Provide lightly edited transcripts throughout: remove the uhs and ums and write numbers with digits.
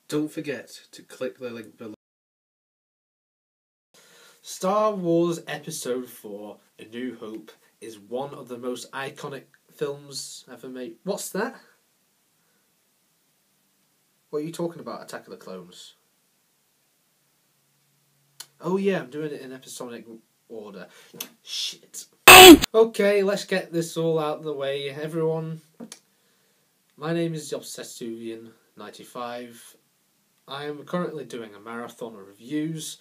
Don't forget to click the link below. Star Wars Episode 4, A New Hope, is one of the most iconic films ever made. What's that? What are you talking about, Attack of the Clones? Oh yeah, I'm doing it in episodic order. Shit. Okay, let's get this all out of the way, everyone. My name is Obsessuvian95. I am currently doing a marathon of reviews,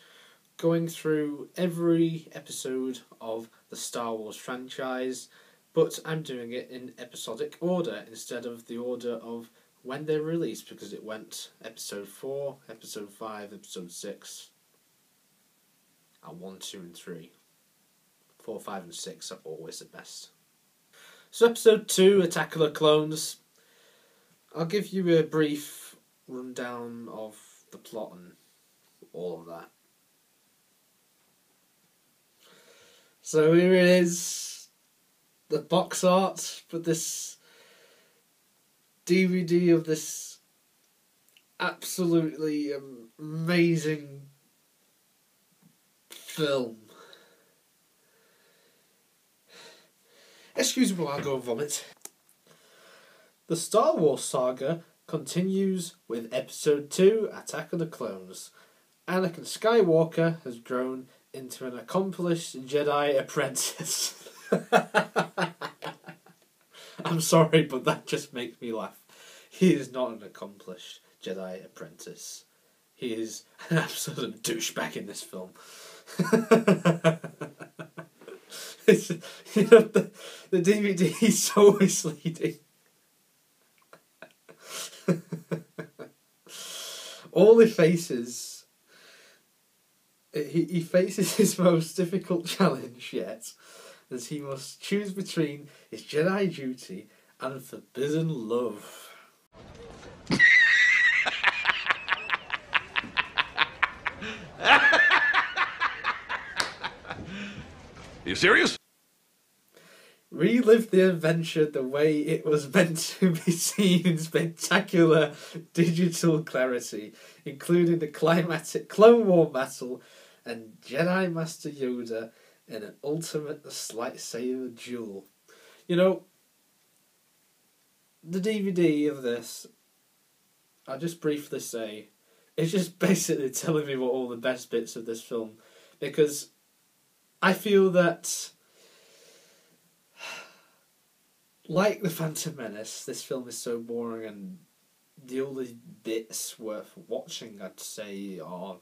going through every episode of the Star Wars franchise, but I'm doing it in episodic order instead of the order of when they're released, because it went episode 4, episode 5, episode 6, and 1, 2 and 3. 4, 5 and 6 are always the best. So episode 2, Attack of the Clones. I'll give you a brief rundown of the plot and all of that. So here it is, the box art for this DVD of this absolutely amazing film. Excuse me while I go and vomit. The Star Wars saga continues with Episode 2, Attack of the Clones. Anakin Skywalker has grown into an accomplished Jedi apprentice. I'm sorry, but that just makes me laugh. He is not an accomplished Jedi apprentice. He is an absolute douchebag in this film. It's, the DVD is so misleading. All he faces, he faces his most difficult challenge yet, as he must choose between his Jedi duty and forbidden love. Are you serious? Relive the adventure the way it was meant to be seen in spectacular digital clarity, including the climatic Clone War battle and Jedi Master Yoda in an ultimate lightsaber duel. You know, the DVD of this, I'll just briefly say, it's just basically telling me what all the best bits of this film, because I feel that, like The Phantom Menace, this film is so boring, and the only bits worth watching, I'd say, are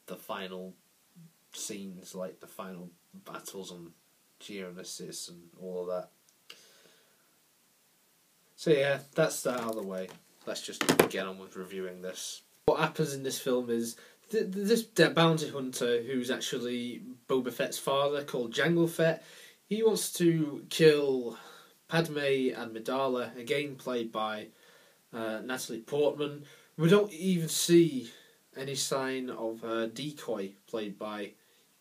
the final scenes, like the final battles on Tyranus and all of that. So yeah, that's that out of the way. Let's just get on with reviewing this. What happens in this film is this bounty hunter, who's actually Boba Fett's father, called Jango Fett, he wants to kill Padme and Amidala, again played by Natalie Portman. We don't even see any sign of her decoy, played by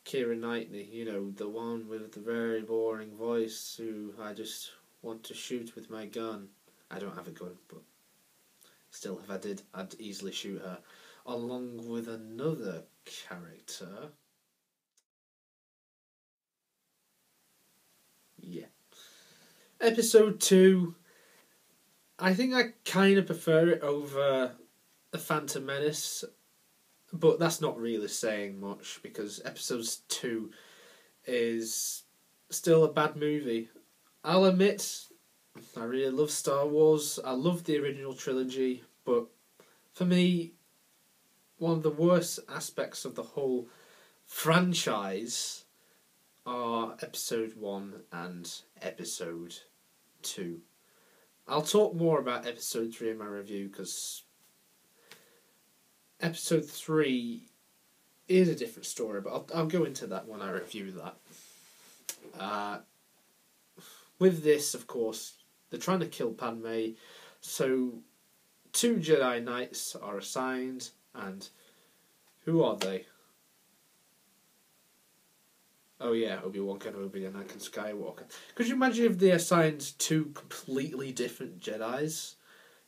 Keira Knightley, you know, the one with the very boring voice who I just want to shoot with my gun. I don't have a gun, but still, if I did, I'd easily shoot her. Along with another character. Yeah. Episode 2. I think I kind of prefer it over The Phantom Menace, but that's not really saying much, because Episode 2 is still a bad movie. I'll admit, I really love Star Wars. I love the original trilogy, but for me, one of the worst aspects of the whole franchise are Episode 1 and Episode 2. I'll talk more about Episode 3 in my review, because Episode 3 is a different story, but I'll go into that when I review that. With this, of course, they're trying to kill Padme, so 2 Jedi Knights are assigned, and who are they? Oh yeah, Obi Wan Kenobi and Anakin Skywalker. Could you imagine if they assigned 2 completely different Jedis?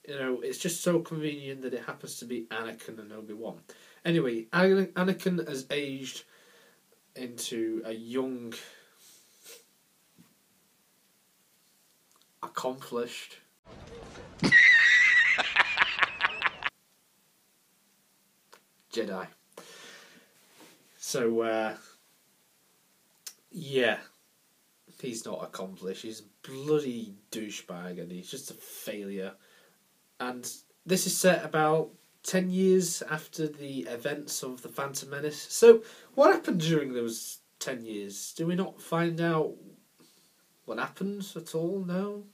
You know, it's just so convenient that it happens to be Anakin and Obi-Wan. Anyway, Anakin has aged into a young, accomplished Jedi. So, yeah, he's not accomplished. He's a bloody douchebag and he's just a failure. And this is set about 10 years after the events of The Phantom Menace. So, what happened during those 10 years? Do we not find out what happened at all? No?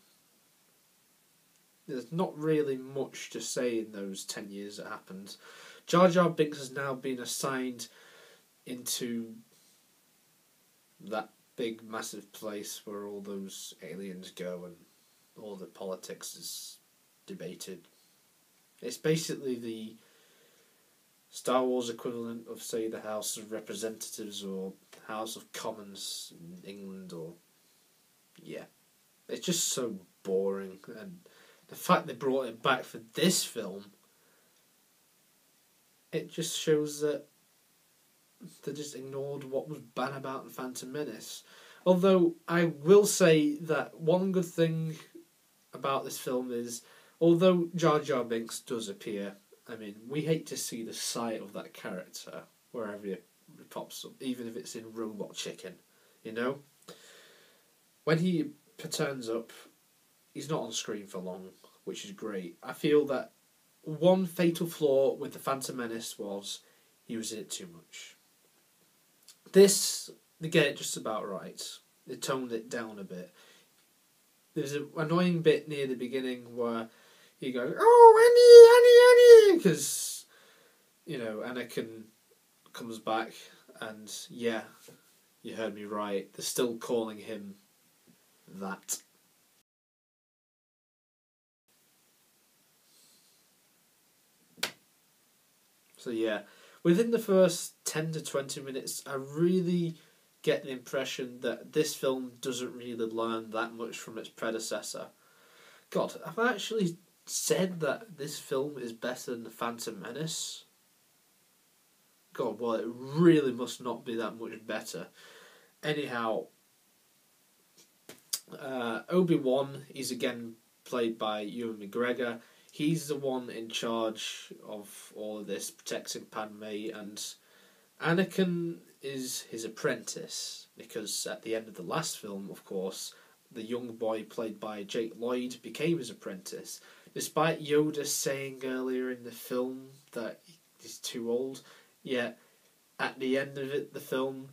There's not really much to say in those 10 years that happened. Jar Jar Binks has now been assigned into that big, massive place where all those aliens go and all the politics is debated. It's basically the Star Wars equivalent of, say, the House of Representatives or House of Commons in England, or... yeah. It's just so boring, and the fact they brought it back for this film, it just shows that they just ignored what was bad about the Phantom Menace. Although, I will say that one good thing about this film is, although Jar Jar Binks does appear, I mean, we hate to see the sight of that character wherever it pops up, even if it's in Robot Chicken, you know? When he turns up, he's not on screen for long, which is great. I feel that one fatal flaw with the Phantom Menace was he was in it too much. This, they get it just about right. They toned it down a bit. There's an annoying bit near the beginning where he goes, "Oh, Annie," because, you know, Anakin comes back, and yeah, you heard me right, they're still calling him that. So yeah, within the first 10 to 20 minutes, I really get the impression that this film doesn't really learn that much from its predecessor. God, have I actually said that this film is better than The Phantom Menace? God, well, it really must not be that much better. Anyhow, Obi-Wan is again played by Ewan McGregor. He's the one in charge of all of this, protecting Padme, and Anakin is his apprentice, because at the end of the last film, of course, the young boy played by Jake Lloyd became his apprentice. Despite Yoda saying earlier in the film that he's too old, yet at the end of it, the film,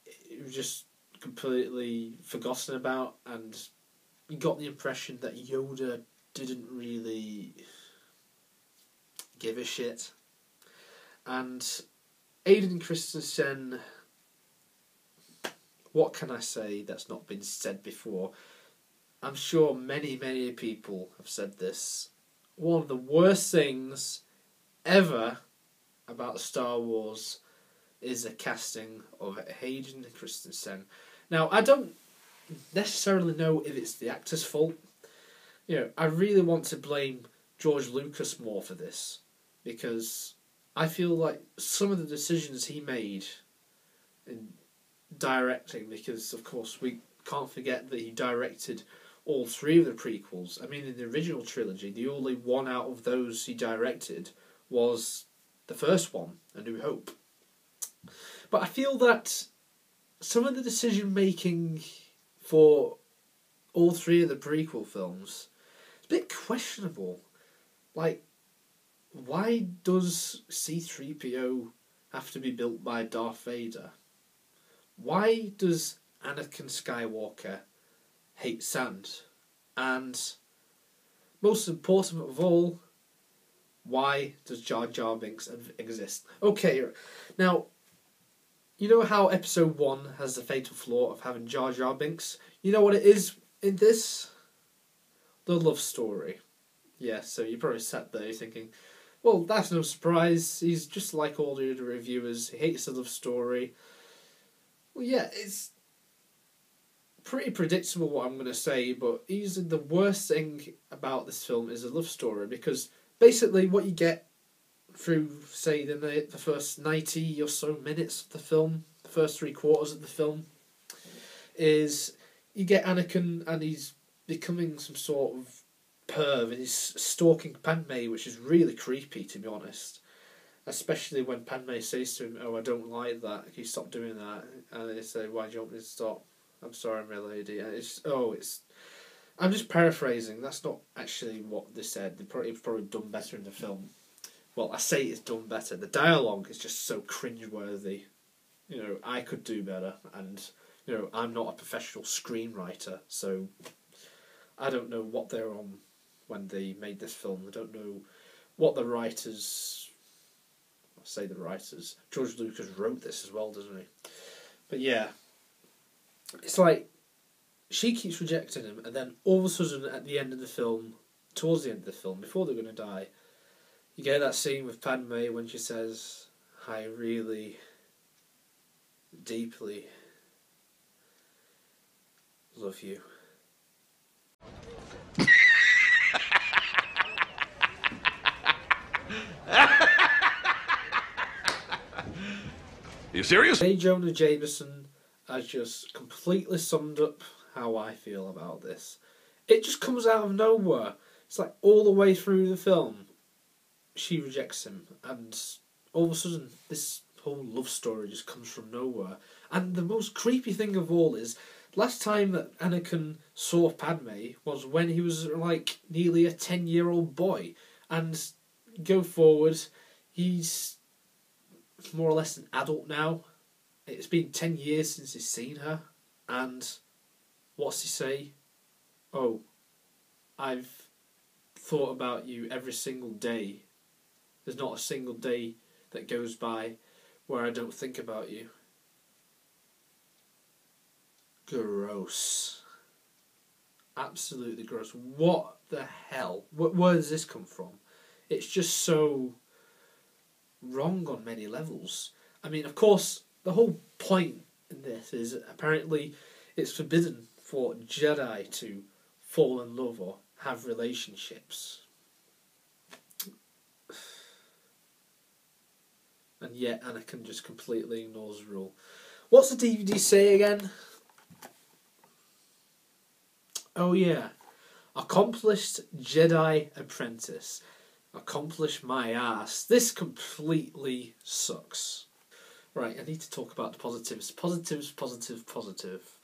it was just completely forgotten about, and you got the impression that Yoda didn't really give a shit. And Hayden Christensen, what can I say that's not been said before? I'm sure many, many people have said this. One of the worst things ever about Star Wars is the casting of Hayden Christensen. Now, I don't necessarily know if it's the actor's fault. You know, I really want to blame George Lucas more for this, because I feel like some of the decisions he made in directing, because of course we can't forget that he directed all three of the prequels. I mean, in the original trilogy, the only one out of those he directed was the first one, A New Hope. But I feel that some of the decision making for all three of the prequel films is a bit questionable. Like, why does C-3PO have to be built by Darth Vader? Why does Anakin Skywalker hate sand? And most important of all, why does Jar Jar Binks exist? Okay, now, you know how Episode 1 has the fatal flaw of having Jar Jar Binks? You know what it is in this? The love story. Yeah, so you probably sat there thinking, well, that's no surprise. He's just like all the other reviewers. He hates the love story. Well, yeah, it's pretty predictable what I'm going to say, but easily the worst thing about this film is the love story, because basically what you get through, say, the first 90 or so minutes of the film, the first 3/4 of the film, is you get Anakin and he's becoming some sort of perv and he's stalking Padme, which is really creepy, to be honest. Especially when Padme says to him, "Oh, I don't like that. Can you stop doing that?" And they say, "Why do you want me to stop?" "I'm sorry, my lady." And I'm just paraphrasing. That's not actually what they said. It's probably done better in the film. Well, I say it's done better. The dialogue is just so cringeworthy. You know, I could do better, and you know, I'm not a professional screenwriter, so I don't know what they're on when they made this film. I don't know what the writers. Say the writers. George Lucas wrote this as well, doesn't he? But yeah, it's like she keeps rejecting him, and then all of a sudden at the end of the film, towards the end of the film, before they're going to die, you get that scene with Padme when she says, "I really, deeply love you." Are you serious? J. Jonah Jameson has just completely summed up how I feel about this. It just comes out of nowhere. It's like all the way through the film, she rejects him, and all of a sudden, this whole love story just comes from nowhere. And the most creepy thing of all is, last time that Anakin saw Padme was when he was like nearly a 10-year-old boy, and go forward, he's more or less an adult now. It's been 10 years since he's seen her, and what's he say? "Oh, I've thought about you every single day. There's not a single day that goes by where I don't think about you." Gross. Absolutely gross. What the hell? Where does this come from? It's just so wrong on many levels. I mean, of course, the whole point in this is apparently it's forbidden for Jedi to fall in love or have relationships. And yet Anakin just completely ignores the rule. What's the DVD say again? Oh yeah. Accomplished Jedi apprentice. Accomplish my ass. This completely sucks. Right, I need to talk about the positives. Positive.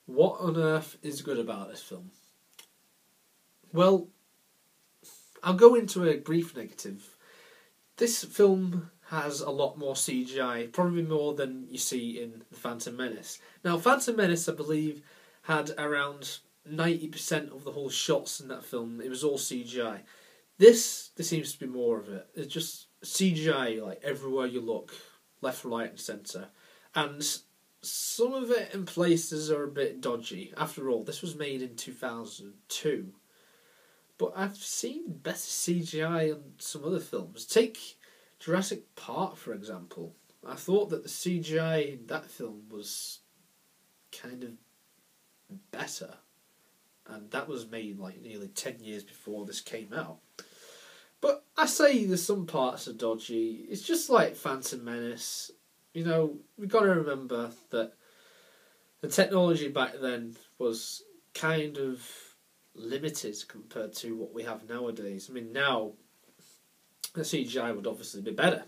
What on earth is good about this film? Well, I'll go into a brief negative. This film has a lot more CGI, probably more than you see in The Phantom Menace. Now, Phantom Menace, I believe, had around 90% of the whole shots in that film. It was all CGI. There seems to be more of it. It's just CGI, like, everywhere you look, left, right and centre. And some of it in places are a bit dodgy. After all, this was made in 2002. But I've seen better CGI on some other films. Take Jurassic Park, for example. I thought that the CGI in that film was kind of better. And that was made like nearly 10 years before this came out. But I say there's some parts are dodgy. It's just like Phantom Menace. You know, we've got to remember that the technology back then was kind of limited compared to what we have nowadays. I mean, now the CGI would obviously be better.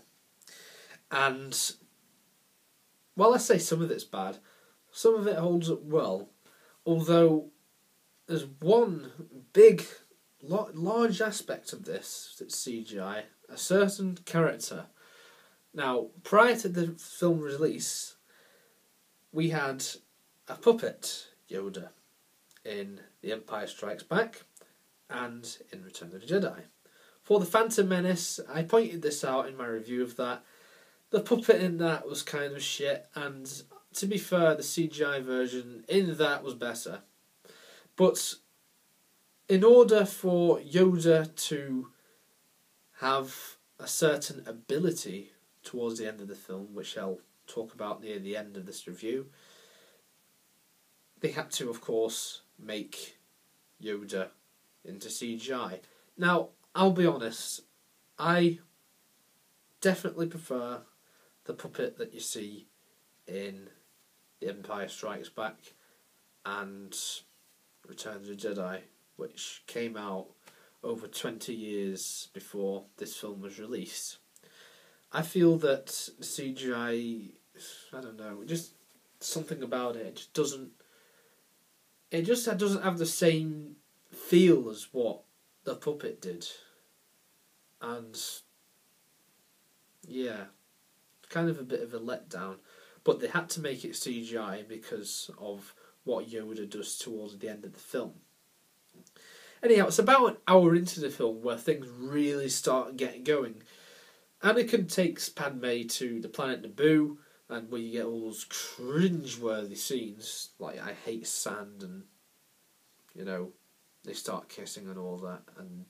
And while I say some of it's bad, some of it holds up well. Although there's one big, large aspect of this that's CGI, a certain character. Now, prior to the film release, we had a puppet, Yoda, in The Empire Strikes Back and in Return of the Jedi. For The Phantom Menace, I pointed this out in my review of that. The puppet in that was kind of shit, and to be fair, the CGI version in that was better. But in order for Yoda to have a certain ability towards the end of the film, which I'll talk about near the end of this review, they had to, of course, make Yoda into CGI. Now, I'll be honest, I definitely prefer the puppet that you see in The Empire Strikes Back and Return of the Jedi, which came out over 20 years before this film was released. I feel that CGI, I don't know, just something about it just doesn't have the same feel as what the puppet did. And yeah, kind of a bit of a letdown. But they had to make it CGI because of what Yoda does towards the end of the film. Anyhow, it's about an hour into the film where things really start getting going. Anakin takes Padme to the planet Naboo, and where you get all those cringe-worthy scenes, like I hate sand, and, you know, they start kissing and all that, and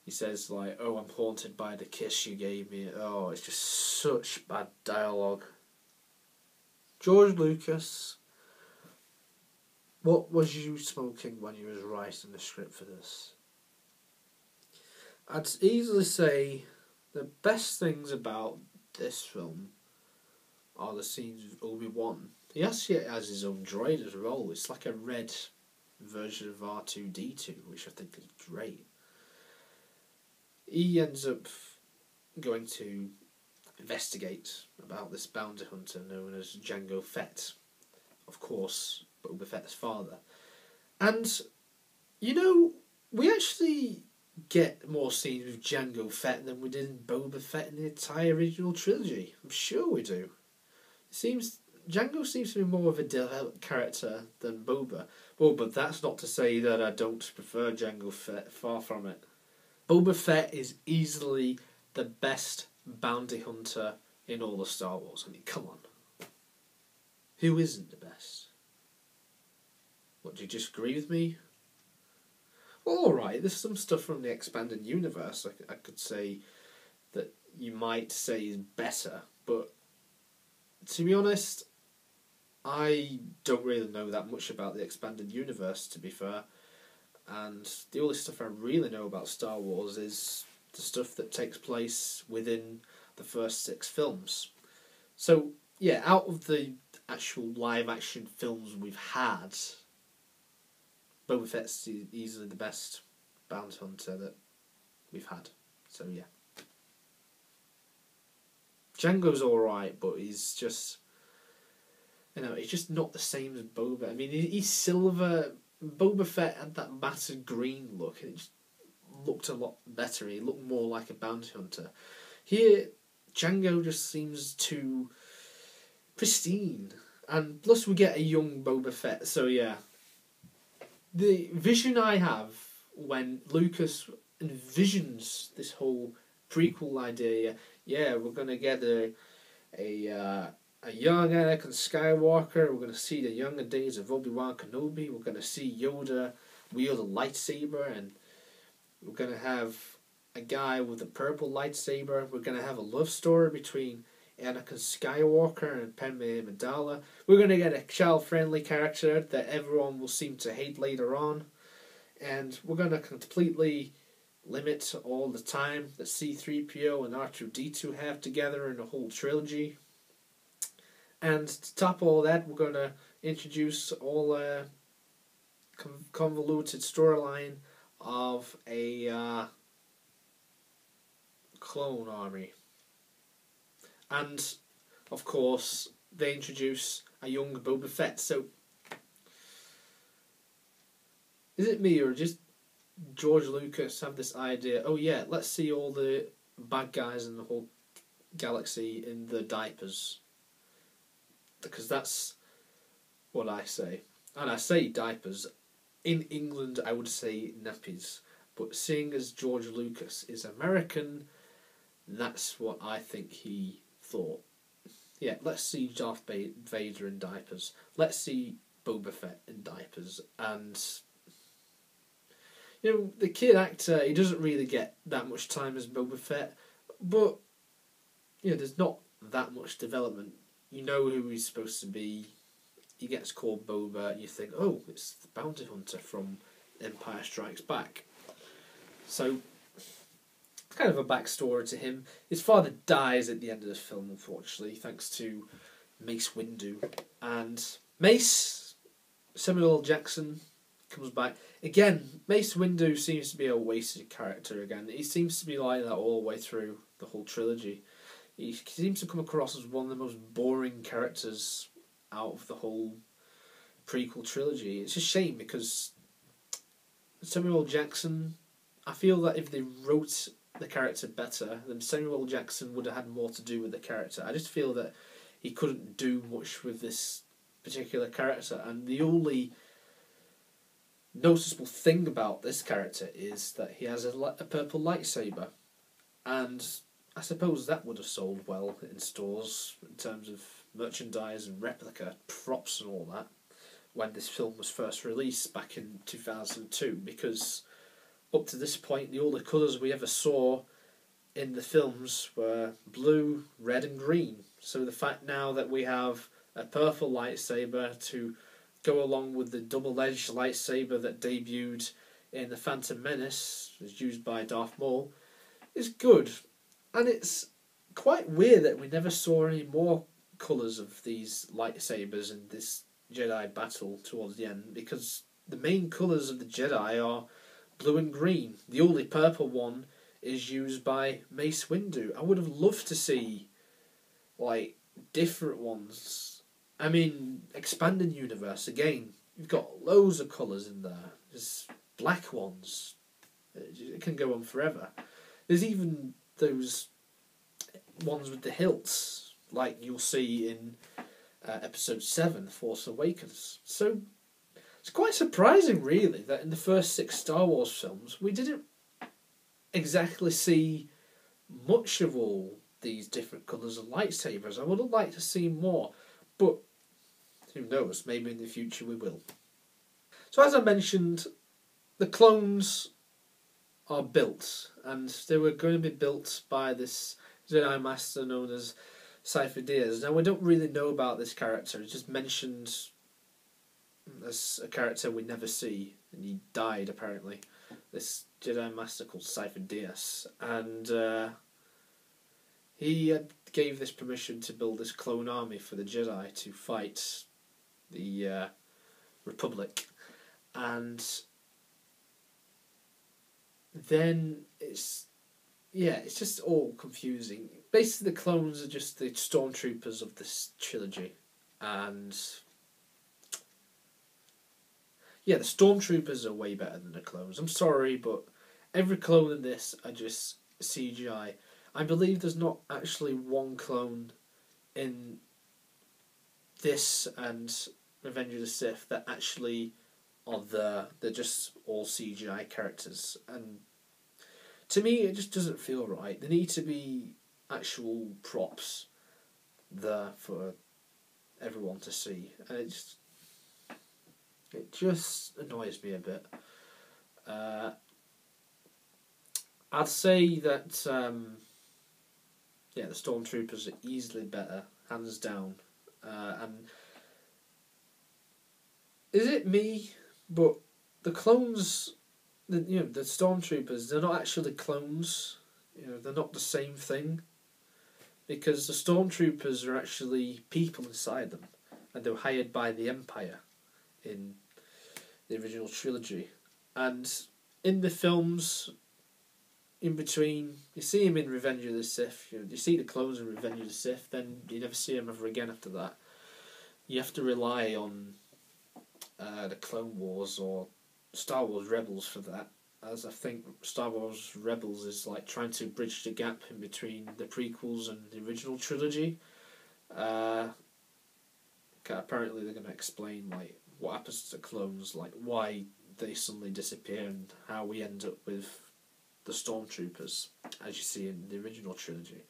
he says, like, oh, I'm haunted by the kiss you gave me. Oh, it's just such bad dialogue. George Lucas, what was you smoking when you was writing the script for this? I'd easily say the best things about this film are the scenes with Obi Wan. He actually has his own droid as well. It's like a red version of R2-D2, which I think is great. He ends up going to investigate about this bounty hunter known as Jango Fett. Of course, Boba Fett's father. And, you know, we actually get more scenes with Jango Fett than we did in Boba Fett in the entire original trilogy. I'm sure we do. Jango seems to be more of a developed character than Boba. Oh, but that's not to say that I don't prefer Jango Fett, far from it. Boba Fett is easily the best bounty hunter in all of Star Wars. I mean, come on. Who isn't the best? What, do you disagree with me? Well, alright, there's some stuff from the expanded universe I could say that you might say is better, but to be honest, I don't really know that much about the expanded universe, to be fair, and the only stuff I really know about Star Wars is the stuff that takes place within the first 6 films. So, yeah, out of the actual live-action films we've had, Boba Fett's easily the best bounty hunter that we've had. So, yeah. Jango's alright, but he's just... You know, he's just not the same as Boba. I mean, he's silver. Boba Fett had that massive green look, and it just looked a lot better. He looked more like a bounty hunter. Here, Jango just seems too pristine. And plus we get a young Boba Fett, so yeah. The vision I have when Lucas envisions this whole prequel idea, yeah, we're going to get a young Anakin Skywalker, we're going to see the younger days of Obi Wan Kenobi, we're going to see Yoda wield a lightsaber, and we're going to have a guy with a purple lightsaber, we're going to have a love story between Anakin Skywalker and Padme Amidala. We're going to get a child-friendly character that everyone will seem to hate later on. And we're going to completely limit all the time that C-3PO and R2-D2 have together in the whole trilogy. And to top all that, we're going to introduce all a convoluted storyline of a clone army. And, of course, they introduce a young Boba Fett. So, is it me or just George Lucas have this idea, oh yeah, let's see all the bad guys in the whole galaxy in the diapers? Because that's what I say. And I say diapers. In England, I would say nappies. But seeing as George Lucas is American, that's what I think he thought. Yeah, let's see Darth Vader in diapers. Let's see Boba Fett in diapers. And, you know, the kid actor, he doesn't really get that much time as Boba Fett. But, you know, there's not that much development. You know who he's supposed to be. he gets called Boba, and you think, oh, it's the bounty hunter from Empire Strikes Back. So, kind of a backstory to him. His father dies at the end of the film, unfortunately, thanks to Mace Windu. And Mace, Samuel L. Jackson, comes back. Again, Mace Windu seems to be a wasted character again. He seems to be like that all the way through the whole trilogy. He seems to come across as one of the most boring characters out of the whole prequel trilogy. It's a shame because Samuel L. Jackson, I feel that if they wrote the character better, then Samuel L. Jackson would have had more to do with the character. I just feel that he couldn't do much with this particular character, and the only noticeable thing about this character is that he has a purple lightsaber, and I suppose that would have sold well in stores in terms of merchandise and replica props and all that when this film was first released back in 2002, because up to this point the only colours we ever saw in the films were blue, red and green. So the fact now that we have a purple lightsaber to go along with the double-edged lightsaber that debuted in The Phantom Menace, was used by Darth Maul, is good. And it's quite weird that we never saw any more colours of these lightsabers in this Jedi battle towards the end, because the main colours of the Jedi are blue and green. The only purple one is used by Mace Windu. I would have loved to see like different ones. I mean, expanded universe again. You've got loads of colours in there. There's black ones. It can go on forever. There's even those ones with the hilts, like you'll see in Episode 7, Force Awakens. So it's quite surprising, really, that in the first 6 Star Wars films we didn't exactly see much of all these different colours of lightsabers. I would have liked to see more, but who knows, maybe in the future we will. So as I mentioned, the clones are built, and they were going to be built by this Jedi Master known as Cypher Diaz. Now we don't really know about this character, it's just mentioned as a character we never see, and he died apparently. This Jedi Master called Cypher Diaz, and he gave this permission to build this clone army for the Jedi to fight the Republic, and then it's just all confusing. Basically, the clones are just the stormtroopers of this trilogy, and yeah, the stormtroopers are way better than the clones. I'm sorry, but every clone in this are just CGI. I believe there's not actually one clone in this and Revenge of the Sith that actually are there. They're just all CGI characters, and to me it just doesn't feel right. There need to be actual props there for everyone to see, and it just annoys me a bit. I'd say that the stormtroopers are easily better, hands down. And is it me? But the clones, the stormtroopers, they're not actually clones. They're not the same thing, because the stormtroopers are actually people inside them, and they were hired by the Empire in the original trilogy. And in the films, in between, you see him in Revenge of the Sith. You see the clones in Revenge of the Sith, then you never see him ever again after that. You have to rely on the Clone Wars or Star Wars Rebels for that, as I think Star Wars Rebels is like trying to bridge the gap in between the prequels and the original trilogy. Apparently they're going to explain like what happens to the clones, like why they suddenly disappear and how we end up with the stormtroopers, as you see in the original trilogy.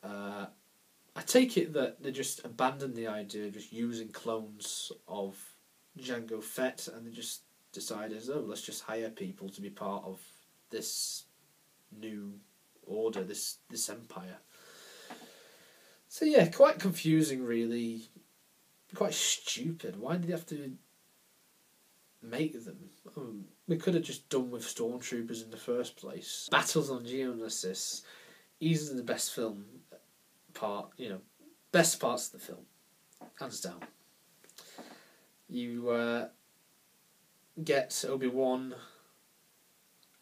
I take it that they just abandoned the idea of just using clones of Jango Fett, and they just decided, let's just hire people to be part of this new order, this empire. So yeah, quite confusing really, quite stupid. Why did they have to make them? We could have just done with stormtroopers in the first place. Battles on Geonosis, easily the best film part, best parts of the film, hands down. You get Obi Wan,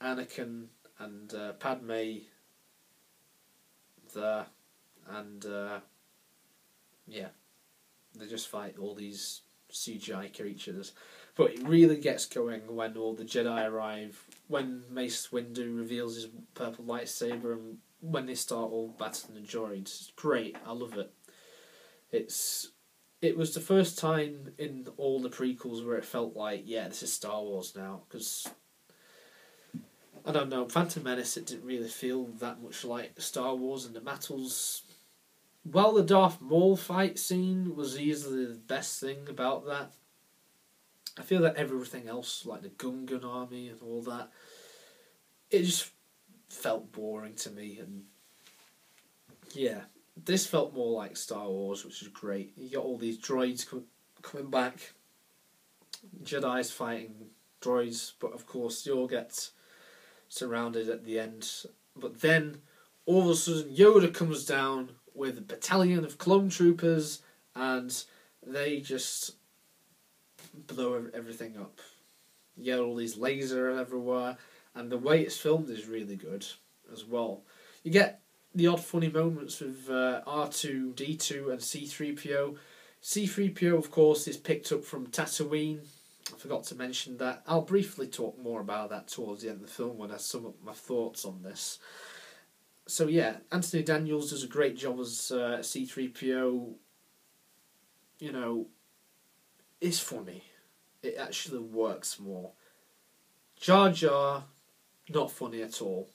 Anakin, and Padme there, and they just fight all these CGI creatures. But it really gets going when all the Jedi arrive, when Mace Windu reveals his purple lightsaber, and when they start all battling the droids. It's great, I love it. It was the first time in all the prequels where it felt like, yeah, this is Star Wars now, because, I don't know, Phantom Menace, it didn't really feel that much like Star Wars, and the battles, well, the Darth Maul fight scene was easily the best thing about that. I feel that everything else, like the Gungan army and all that, it just felt boring to me, and yeah, this felt more like Star Wars, which is great. You got all these droids coming back, Jedi's fighting droids, but of course they all get surrounded at the end. But then, all of a sudden, Yoda comes down with a battalion of clone troopers, and they just blow everything up. You get all these lasers everywhere, and the way it's filmed is really good as well. You get the odd funny moments with R2-D2 and C-3PO. C-3PO, of course, is picked up from Tatooine. I forgot to mention that. I'll briefly talk more about that towards the end of the film when I sum up my thoughts on this. So yeah, Anthony Daniels does a great job as C-3PO. It's funny. It actually works more. Jar Jar, not funny at all.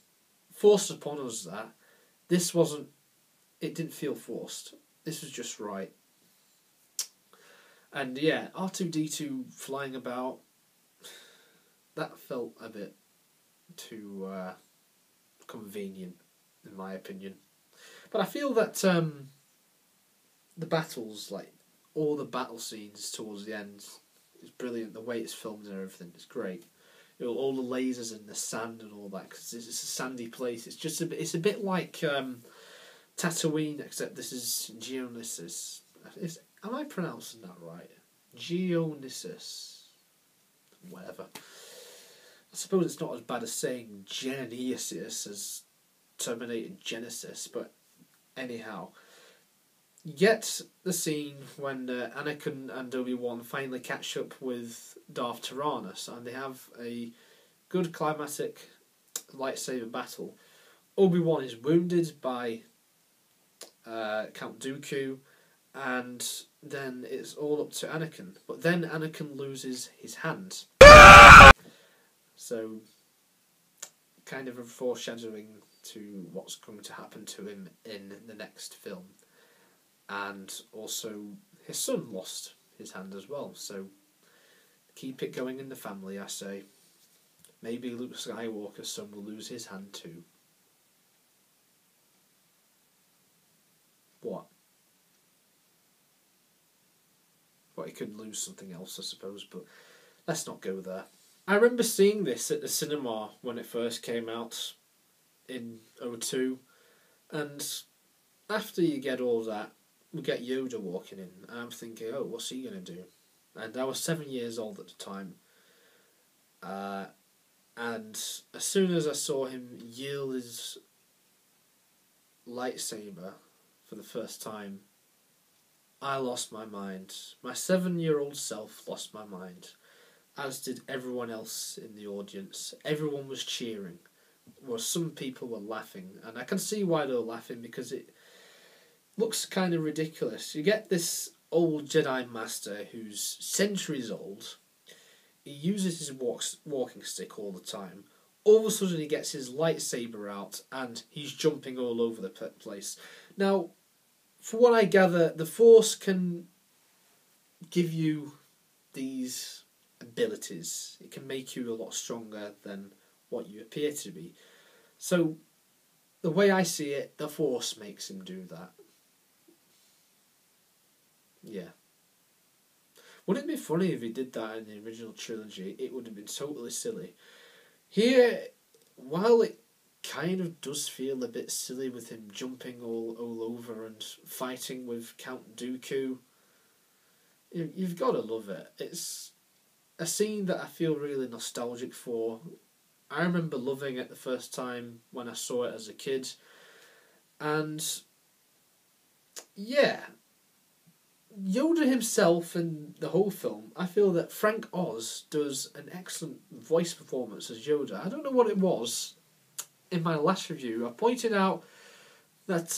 Forced upon us that. This wasn't... It didn't feel forced. This was just right. And yeah, R2-D2 flying about, that felt a bit too convenient, in my opinion. But I feel that the battles, like all the battle scenes towards the end, is brilliant. The way it's filmed and everything is great. All the lasers in the sand and all that, because it's a sandy place. It's just it's a bit like Tatooine, except this is Geonosis. Am I pronouncing that right? Geonosis. Whatever. I suppose it's not as bad as saying Genesis as Terminator Genesis, but anyhow. You get the scene when Anakin and Obi Wan finally catch up with Darth Tyranus, and they have a good climatic lightsaber battle. Obi Wan is wounded by Count Dooku, and then it's all up to Anakin. But then Anakin loses his hand. So, kind of a foreshadowing to what's going to happen to him in the next film. And also, his son lost his hand as well, so keep it going in the family, I say. Maybe Luke Skywalker's son will lose his hand too. What? Well, he could lose something else, I suppose, but let's not go there. I remember seeing this at the cinema when it first came out in 2002, and after you get all that, we get Yoda walking in, and I'm thinking, oh, what's he going to do? And I was 7 years old at the time. And as soon as I saw him yield his lightsaber for the first time, I lost my mind. My 7-year-old self lost my mind, as did everyone else in the audience. Everyone was cheering. Well, some people were laughing, and I can see why they were laughing, because it looks kind of ridiculous. You get this old Jedi Master who's centuries old. He uses his walking stick all the time. All of a sudden he gets his lightsaber out and he's jumping all over the place. Now, for what I gather, the Force can give you these abilities. It can make you a lot stronger than what you appear to be. So, the way I see it, the Force makes him do that. Yeah. Wouldn't it be funny if he did that in the original trilogy? It would have been totally silly. Here, while it kind of does feel a bit silly with him jumping all over and fighting with Count Dooku, you've got to love it. It's a scene that I feel really nostalgic for. I remember loving it the first time when I saw it as a kid. And yeah, Yoda himself and the whole film, I feel that Frank Oz does an excellent voice performance as Yoda. I don't know what it was. In my last review, I pointed out that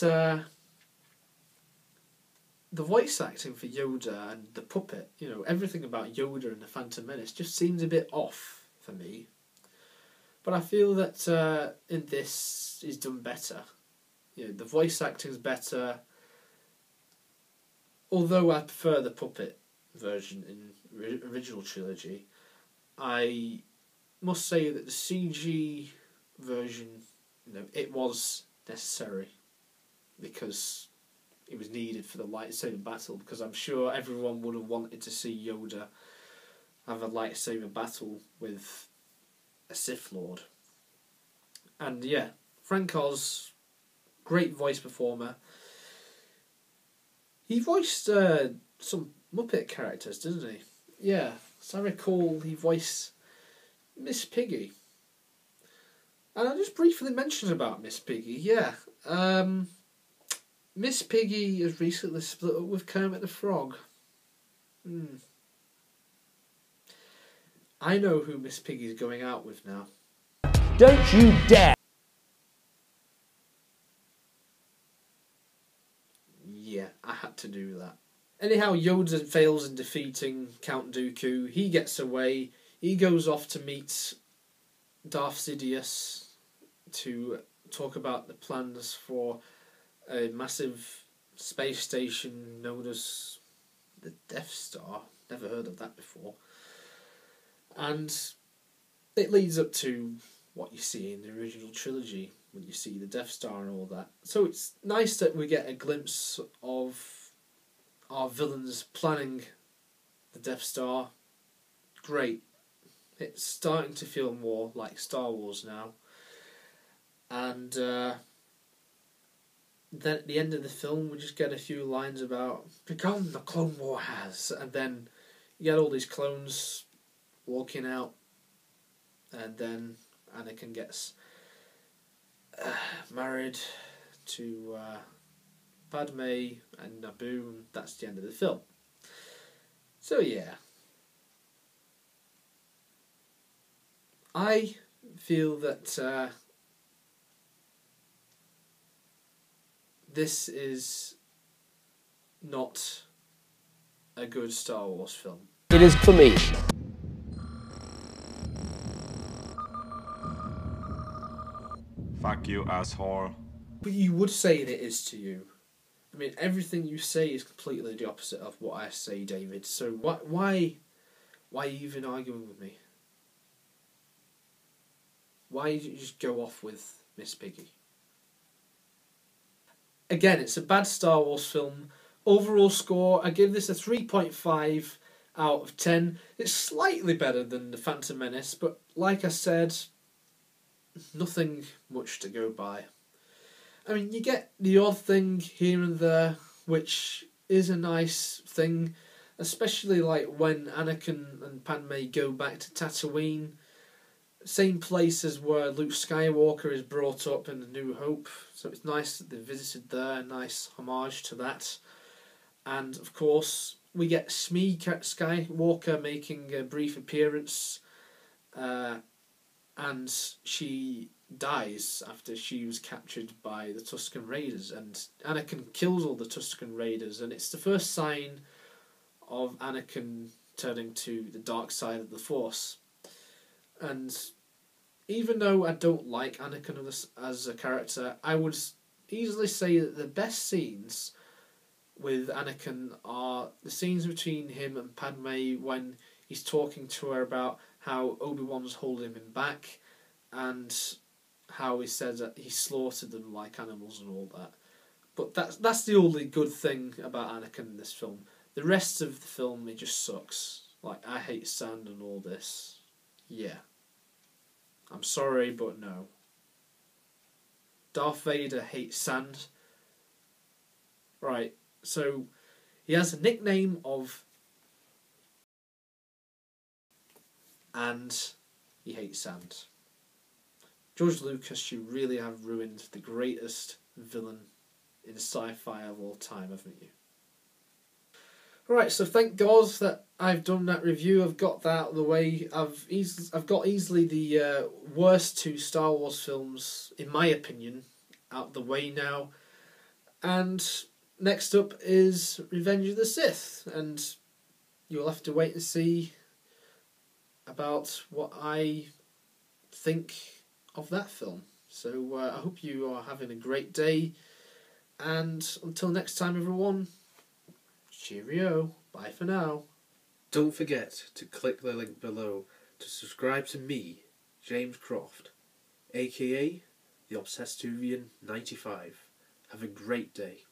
the voice acting for Yoda and the puppet, everything about Yoda and the Phantom Menace just seems a bit off for me. But I feel that in this is done better. The voice acting's better. Although I prefer the puppet version in original trilogy, I must say that the CG version, it was necessary because it was needed for the lightsaber battle, because I'm sure everyone would have wanted to see Yoda have a lightsaber battle with a Sith Lord. And yeah, Frank Oz, great voice performer. He voiced some Muppet characters, didn't he? Yeah, as I recall, he voiced Miss Piggy. And I just briefly mentioned about Miss Piggy, yeah. Miss Piggy has recently split up with Kermit the Frog. I know who Miss Piggy's going out with now. Don't you dare! Yeah, I had to do that. Anyhow, Yoda fails in defeating Count Dooku. He gets away. He goes off to meet Darth Sidious to talk about the plans for a massive space station known as the Death Star. Never heard of that before. And it leads up to what you see in the original trilogy, when you see the Death Star and all that. So it's nice that we get a glimpse of our villains planning the Death Star. Great. It's starting to feel more like Star Wars now. And then at the end of the film, we just get a few lines about "Begun the Clone War has," and then you get all these clones walking out, and then Anakin gets married to Padme and Naboo, and that's the end of the film. So yeah, I feel that this is not a good Star Wars film. It is for me. Fuck you, asshole. But you would say it is to you. I mean, everything you say is completely the opposite of what I say, David. So why are you even arguing with me? Why did you just go off with Miss Piggy? Again, it's a bad Star Wars film. Overall score, I give this a 3.5 out of 10. It's slightly better than The Phantom Menace, but like I said, nothing much to go by. I mean, you get the odd thing here and there, which is a nice thing, especially like when Anakin and Padme go back to Tatooine, same place as where Luke Skywalker is brought up in A New Hope, so it's nice that they visited there, a nice homage to that. And of course, we get Shmi Skywalker making a brief appearance, and she dies after she was captured by the Tusken Raiders, and Anakin kills all the Tusken Raiders, and it's the first sign of Anakin turning to the dark side of the Force. And even though I don't like Anakin as a character, I would easily say that the best scenes with Anakin are the scenes between him and Padme when he's talking to her about how Obi Wan's holding him back, and how he says that he slaughtered them like animals and all that. But that's the only good thing about Anakin in this film. The rest of the film, it just sucks. Like, I hate sand and all this. Yeah. I'm sorry, but no. Darth Vader hates sand. Right, so he has a nickname of... and he hates sand. George Lucas, you really have ruined the greatest villain in sci-fi of all time, haven't you? Right, so thank God that I've done that review. I've got that out of the way. I've got easily the worst two Star Wars films, in my opinion, out of the way now. And next up is Revenge of the Sith, and you'll have to wait and see about what I think of that film. So I hope you are having a great day, and until next time, everyone, cheerio, bye for now. Don't forget to click the link below to subscribe to me, James Croft, aka the Obsesstuvian 95. Have a great day.